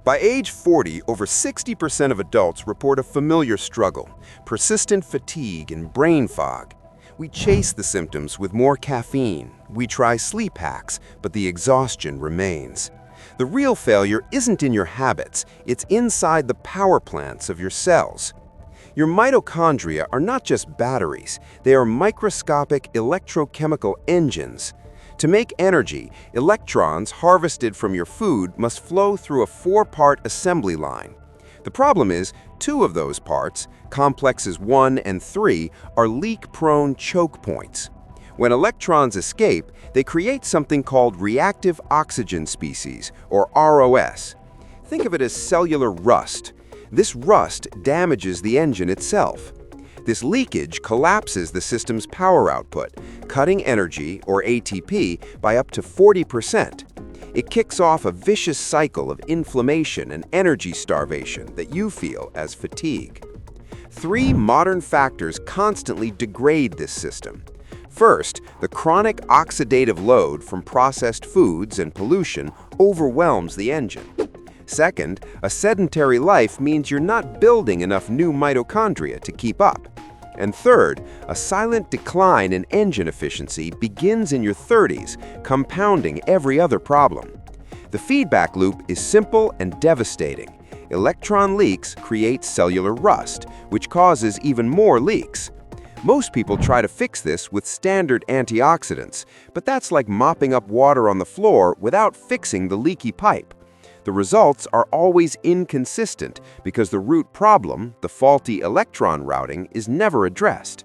By age 40, over 60% of adults report a familiar struggle: persistent fatigue and brain fog. We chase the symptoms with more caffeine. We try sleep hacks, but the exhaustion remains. The real failure isn't in your habits, it's inside the power plants of your cells. Your mitochondria are not just batteries, they are microscopic electrochemical engines. To make energy, electrons harvested from your food must flow through a four-part assembly line. The problem is, two of those parts, complexes 1 and 3, are leak-prone choke points. When electrons escape, they create something called reactive oxygen species, or ROS. Think of it as cellular rust. This rust damages the engine itself. This leakage collapses the system's power output, cutting energy, or ATP, by up to 40%. It kicks off a vicious cycle of inflammation and energy starvation that you feel as fatigue. Three modern factors constantly degrade this system. First, the chronic oxidative load from processed foods and pollution overwhelms the engine. Second, a sedentary life means you're not building enough new mitochondria to keep up. And third, a silent decline in engine efficiency begins in your 30s, compounding every other problem. The feedback loop is simple and devastating. Electron leaks create cellular rust, which causes even more leaks. Most people try to fix this with standard antioxidants, but that's like mopping up water on the floor without fixing the leaky pipe. The results are always inconsistent because the root problem, the faulty electron routing, is never addressed.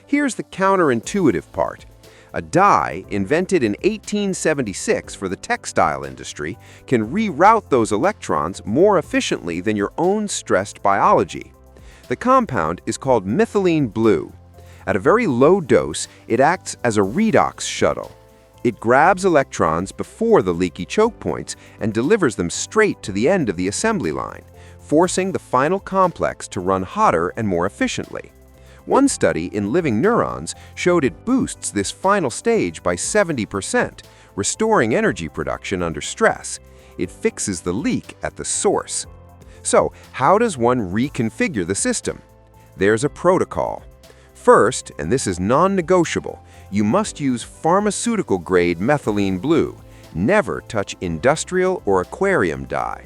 Here's the counterintuitive part. A dye invented in 1876 for the textile industry can reroute those electrons more efficiently than your own stressed biology. The compound is called methylene blue. At a very low dose, it acts as a redox shuttle. It grabs electrons before the leaky choke points and delivers them straight to the end of the assembly line, forcing the final complex to run hotter and more efficiently. One study in living neurons showed it boosts this final stage by 70%, restoring energy production under stress. It fixes the leak at the source. So, how does one reconfigure the system? There's a protocol. First, and this is non-negotiable, you must use pharmaceutical-grade methylene blue. Never touch industrial or aquarium dye.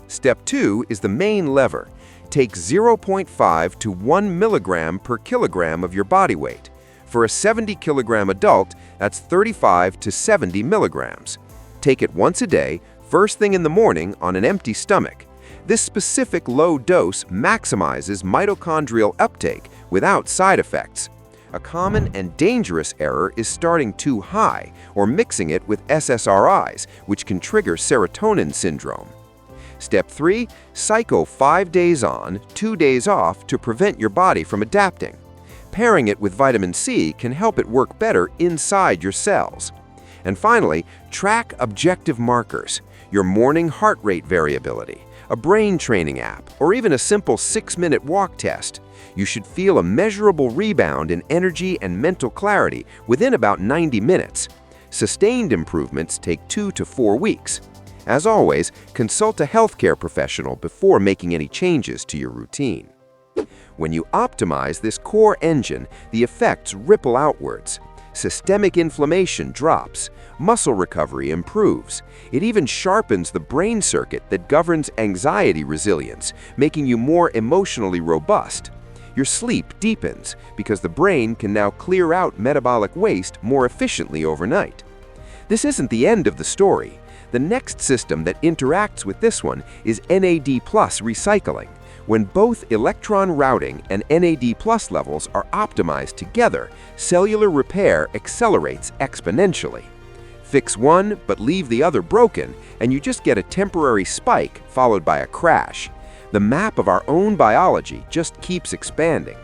Step 2 is the main lever. Take 0.5 to 1 milligram per kilogram of your body weight. For a 70-kilogram adult, that's 35 to 70 milligrams. Take it once a day, first thing in the morning on an empty stomach. This specific low dose maximizes mitochondrial uptake without side effects. A common and dangerous error is starting too high or mixing it with SSRIs, which can trigger serotonin syndrome. Step 3, cycle 5 days on, 2 days off to prevent your body from adapting. Pairing it with vitamin C can help it work better inside your cells. And finally, track objective markers, your morning heart rate variability, a brain training app, or even a simple 6-minute walk test. You should feel a measurable rebound in energy and mental clarity within about 90 minutes. Sustained improvements take 2 to 4 weeks. As always, consult a healthcare professional before making any changes to your routine. When you optimize this core engine, the effects ripple outwards. Systemic inflammation drops, muscle recovery improves. It even sharpens the brain circuit that governs anxiety resilience, making you more emotionally robust. Your sleep deepens because the brain can now clear out metabolic waste more efficiently overnight. This isn't the end of the story. The next system that interacts with this one is NAD+ recycling. When both electron routing and NAD+ levels are optimized together, cellular repair accelerates exponentially. Fix one but leave the other broken, and you just get a temporary spike followed by a crash. The map of our own biology just keeps expanding.